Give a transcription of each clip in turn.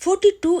42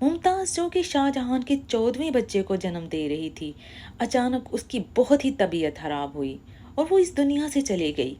ممتاز جو کہ شاہ جہاں کے 14ویں بچے کو جنم دے رہی تھی، اچانک اس کی بہت ہی طبیعت خراب ہوئی اور وہ اس دنیا سے چلی گئی۔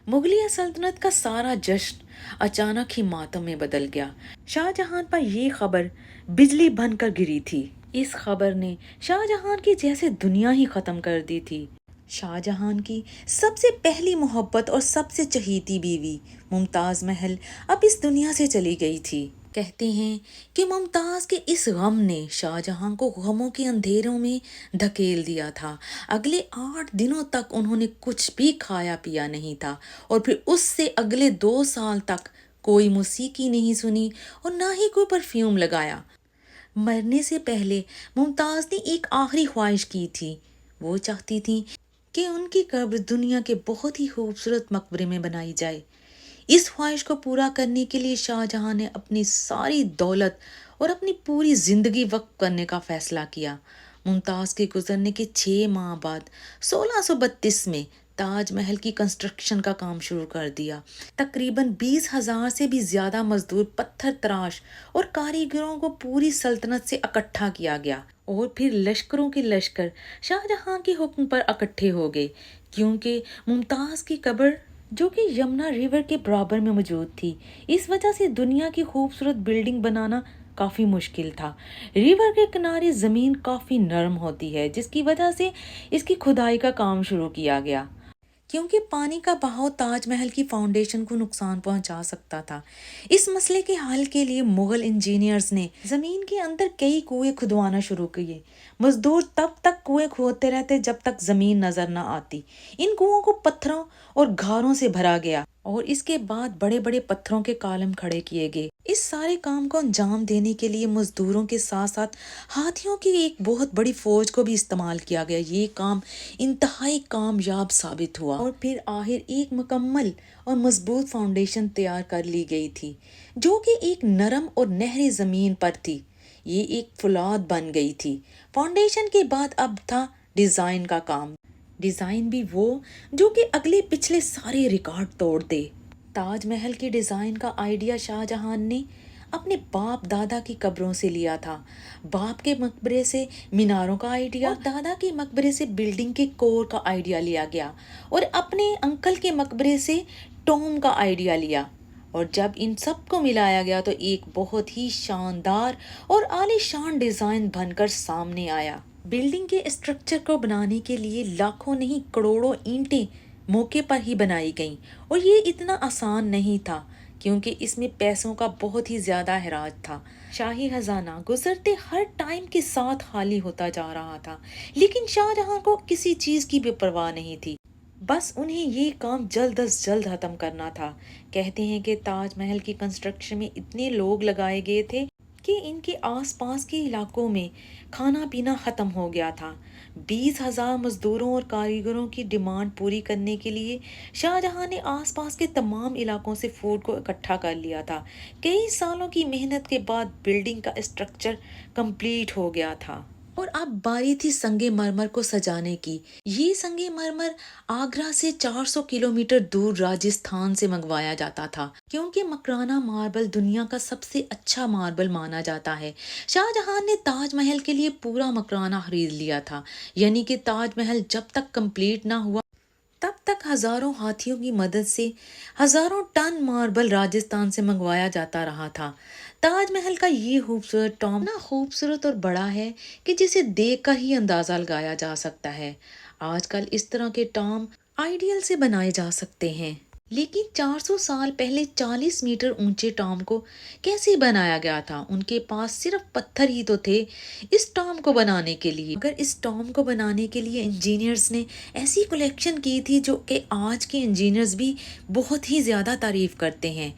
مغلیہ سلطنت کا سارا جشن اچانک ہی ماتم میں بدل گیا۔ شاہ جہاں پر یہ خبر بجلی بن کر گری تھی۔ اس خبر نے شاہ جہاں کی جیسے دنیا ہی ختم کر دی تھی۔ شاہ جہاں کی سب سے پہلی محبت اور سب سے چہیتی بیوی ممتاز محل اب اس دنیا سے چلی گئی تھی۔ کہتے ہیں کہ ممتاز کے اس غم نے شاہ جہاں کو غموں کے اندھیروں میں دھکیل دیا تھا۔ اگلے 8 دنوں تک انہوں نے کچھ بھی کھایا پیا نہیں تھا، اور پھر اس سے اگلے 2 سال تک کوئی موسیقی نہیں سنی اور نہ ہی کوئی پرفیوم لگایا۔ مرنے سے پہلے ممتاز نے ایک آخری خواہش کی تھی۔ وہ چاہتی تھی کہ ان کی قبر دنیا کے بہت ہی خوبصورت مقبرے میں بنائی جائے۔ اس خواہش کو پورا کرنے کے لیے شاہ جہاں نے اپنی ساری دولت اور اپنی پوری زندگی وقف کرنے کا فیصلہ کیا۔ ممتاز کے گزرنے کے 6 ماہ بعد 1632 میں تاج محل کی کنسٹرکشن کا کام شروع کر دیا۔ تقریباً 20,000 سے بھی زیادہ مزدور، پتھر تراش اور کاریگروں کو پوری سلطنت سے اکٹھا کیا گیا، اور پھر لشکروں کے لشکر شاہ جہاں کے حکم پر اکٹھے ہو گئے، کیونکہ ممتاز کی قبر جو کہ یمنا ریور کے برابر میں موجود تھی، اس وجہ سے دنیا کی خوبصورت بلڈنگ بنانا کافی مشکل تھا۔ ریور کے کنارے زمین کافی نرم ہوتی ہے، جس کی وجہ سے اس کی کھدائی کا کام شروع کیا گیا، کیونکہ پانی کا بہاؤ تاج محل کی فاؤنڈیشن کو نقصان پہنچا سکتا تھا۔ اس مسئلے کے حل کے لیے مغل انجینئرز نے زمین کے اندر کئی کنویں کھدوانا شروع کیے۔ مزدور تب تک کنویں کھودتے رہتے جب تک زمین نظر نہ آتی۔ ان کنووں کو پتھروں اور گھاروں سے بھرا گیا، اور اس کے بعد بڑے بڑے پتھروں کے کالم کھڑے کیے گئے۔ اس سارے کام کو انجام دینے کے لیے مزدوروں کے ساتھ ساتھ ہاتھیوں کی ایک بہت بڑی فوج کو بھی استعمال کیا گیا۔ یہ کام انتہائی کامیاب ثابت ہوا، اور پھر آخر ایک مکمل اور مضبوط فاؤنڈیشن تیار کر لی گئی تھی، جو کہ ایک نرم اور نہری زمین پر تھی۔ یہ ایک فولاد بن گئی تھی۔ فاؤنڈیشن کے بعد اب تھا ڈیزائن کا کام۔ ڈیزائن بھی وہ جو کہ اگلے پچھلے سارے ریکارڈ توڑ دے۔ تاج محل کے ڈیزائن کا آئیڈیا شاہ جہاں نے اپنے باپ دادا کی قبروں سے لیا تھا۔ باپ کے مقبرے سے میناروں کا آئیڈیا، اور دادا کے مقبرے سے بلڈنگ کے کور کا آئیڈیا لیا گیا، اور اپنے انکل کے مقبرے سے ٹوم کا آئیڈیا لیا، اور جب ان سب کو ملایا گیا تو ایک بہت ہی شاندار اور عالی شان ڈیزائن بن کر سامنے آیا۔ بلڈنگ کے اسٹرکچر کو بنانے کے لیے لاکھوں نہیں کروڑوں اینٹیں موقع پر ہی بنائی گئیں، اور یہ اتنا آسان نہیں تھا، کیونکہ اس میں پیسوں کا بہت ہی زیادہ اخراج تھا۔ شاہی خزانہ گزرتے ہر ٹائم کے ساتھ خالی ہوتا جا رہا تھا، لیکن شاہ جہاں کو کسی چیز کی بھی پرواہ نہیں تھی، بس انہیں یہ کام جلد از جلد ختم کرنا تھا۔ کہتے ہیں کہ تاج محل کی کنسٹرکشن میں اتنے لوگ لگائے گئے تھے کہ ان کے آس پاس کے علاقوں میں کھانا پینا ختم ہو گیا تھا۔ 20,000 مزدوروں اور کاریگروں کی ڈیمانڈ پوری کرنے کے لیے شاہ جہاں نے آس پاس کے تمام علاقوں سے فوڈ کو اکٹھا کر لیا تھا۔ کئی سالوں کی محنت کے بعد بلڈنگ کا اسٹرکچر کمپلیٹ ہو گیا تھا، اور اب باری تھی سنگ مرمر کو سجانے کی۔ یہ سنگ مرمر آگرہ سے 400 کلومیٹر دور راجستھان سے منگوایا جاتا تھا، کیونکہ مکرانہ ماربل دنیا کا سب سے اچھا ماربل مانا جاتا ہے۔ شاہ جہاں نے تاج محل کے لیے پورا مکرانہ خرید لیا تھا، یعنی کہ تاج محل جب تک کمپلیٹ نہ ہوا تب تک ہزاروں ہاتھیوں کی مدد سے ہزاروں ٹن ماربل راجستھان سے منگوایا جاتا رہا تھا۔ تاج محل کا یہ خوبصورت ٹام اتنا خوبصورت اور بڑا ہے کہ جسے دیکھ کر ہی اندازہ لگایا جا سکتا ہے۔ آج کل اس طرح کے ٹام آئیڈیل سے بنائے جا سکتے ہیں، لیکن 400 سال پہلے 40 میٹر اونچے ٹام کو کیسے بنایا گیا تھا؟ ان کے پاس صرف پتھر ہی تو تھے اس ٹام کو بنانے کے لیے۔ اگر اس ٹام کو بنانے کے لیے انجینئرز نے ایسی کلیکشن کی تھی جو کہ آج کے انجینئرز بھی بہت ہی زیادہ تعریف کرتے ہیں،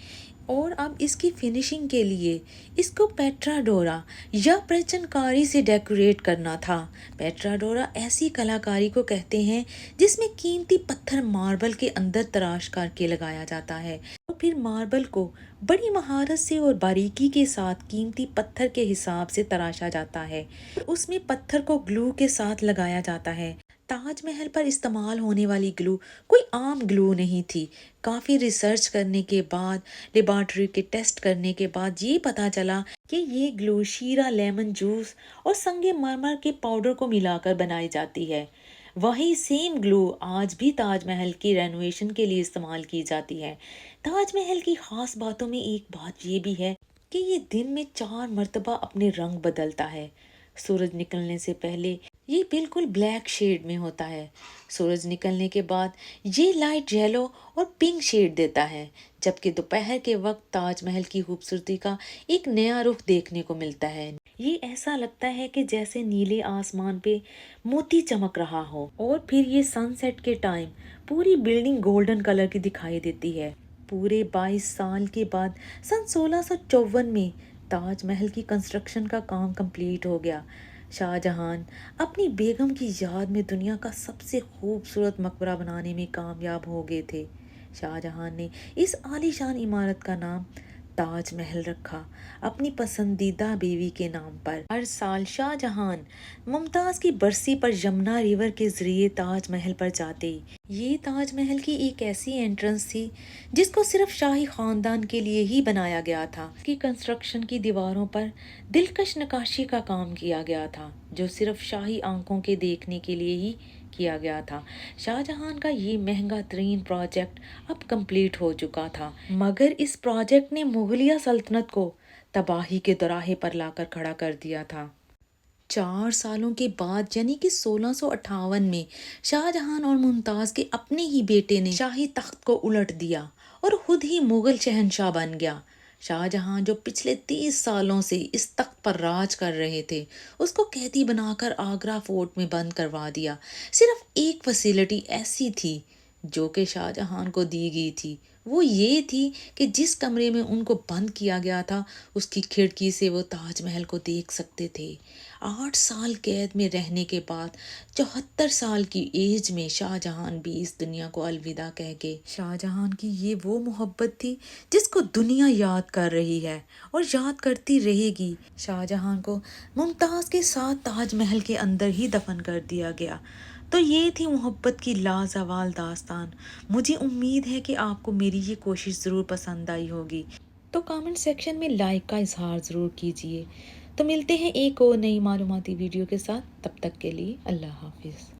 اور اب اس کی فنیشنگ کے لیے اس کو پیٹرا ڈورا یا پرچن کاری سے ڈیکوریٹ کرنا تھا۔ پیٹرا ڈورا ایسی کلاکاری کو کہتے ہیں جس میں قیمتی پتھر ماربل کے اندر تراش کر کے لگایا جاتا ہے، اور پھر ماربل کو بڑی مہارت سے اور باریکی کے ساتھ قیمتی پتھر کے حساب سے تراشا جاتا ہے، اور اس میں پتھر کو گلو کے ساتھ لگایا جاتا ہے۔ تاج محل پر استعمال ہونے والی گلو کوئی عام گلو نہیں تھی۔ کافی ریسرچ کرنے کے بعد، لیبارٹری کے ٹیسٹ کرنے کے بعد یہ پتا چلا کہ یہ گلو شیرہ لیمن جوس اور سنگ مرمر کے پاؤڈر کو ملا کر بنائی جاتی ہے۔ وہی سیم گلو آج بھی تاج محل کی رینوویشن کے لیے استعمال کی جاتی ہے۔ تاج محل کی خاص باتوں میں ایک بات یہ بھی ہے کہ یہ دن میں 4 مرتبہ اپنے رنگ بدلتا ہے۔ سورج نکلنے سے پہلے یہ بالکل بلیک شیڈ میں ہوتا ہے۔ سورج نکلنے کے بعد یہ لائٹ یلو اور پنک شیڈ دیتا ہے، جبکہ دوپہر کے وقت تاج محل کی خوبصورتی کا ایک نیا رخ دیکھنے کو ملتا ہے۔ یہ ایسا لگتا ہے کہ جیسے نیلے آسمان پہ موتی چمک رہا ہو، اور پھر یہ سن سیٹ کے ٹائم پوری بلڈنگ گولڈن کلر کی دکھائی دیتی ہے۔ پورے 22 سال کے بعد سن 1654 میں تاج محل کی کنسٹرکشن کا کام کمپلیٹ ہو گیا۔ شاہ جہاں اپنی بیگم کی یاد میں دنیا کا سب سے خوبصورت مقبرہ بنانے میں کامیاب ہو گئے تھے۔ شاہ جہاں نے اس عالی شان عمارت کا نام تاج محل رکھا، اپنی پسندیدہ بیوی کے نام پر۔ ہر سال شاہ جہاں ممتاز کی برسی پر یمنا ریور کے ذریعے تاج محل پر جاتے۔ یہ تاج محل کی ایک ایسی انٹرنس تھی جس کو صرف شاہی خاندان کے لیے ہی بنایا گیا تھا۔ اس کی کنسٹرکشن کی دیواروں پر دلکش نقاشی کا کام کیا گیا تھا، جو صرف شاہی آنکھوں کے دیکھنے کے لیے ہی کیا گیا تھا۔ شاہ جہاں کا یہ مہنگا ترین پروجیکٹ اب کمپلیٹ ہو چکا تھا، مگر اس پروجیکٹ نے مغلیہ سلطنت کو تباہی کے دوراہے پر لا کر کھڑا کر دیا تھا۔ 4 سالوں کے بعد یعنی کہ 1658 میں شاہ جہاں اور ممتاز کے اپنے ہی بیٹے نے شاہی تخت کو الٹ دیا اور خود ہی مغل شہنشاہ بن گیا۔ شاہ جہاں جو پچھلے 30 سالوں سے اس تخت پر راج کر رہے تھے، اس کو قیدی بنا کر آگرہ فورٹ میں بند کروا دیا۔ صرف ایک فیسلٹی ایسی تھی جو کہ شاہ جہاں کو دی گئی تھی، وہ یہ تھی کہ جس کمرے میں ان کو بند کیا گیا تھا، اس کی کھڑکی سے وہ تاج محل کو دیکھ سکتے تھے۔ 8 سال قید میں رہنے کے بعد 74 سال کی ایج میں شاہ جہاں بھی اس دنیا کو الوداع کہہ گئے۔ شاہ جہاں کی یہ وہ محبت تھی جس کو دنیا یاد کر رہی ہے اور یاد کرتی رہے گی۔ شاہ جہاں کو ممتاز کے ساتھ تاج محل کے اندر ہی دفن کر دیا گیا۔ تو یہ تھی محبت کی لازوال داستان۔ مجھے امید ہے کہ آپ کو میری یہ کوشش ضرور پسند آئی ہوگی، تو کامنٹ سیکشن میں لائک کا اظہار ضرور کیجیے۔ تو ملتے ہیں ایک اور نئی معلوماتی ویڈیو کے ساتھ، تب تک کے لیے اللہ حافظ۔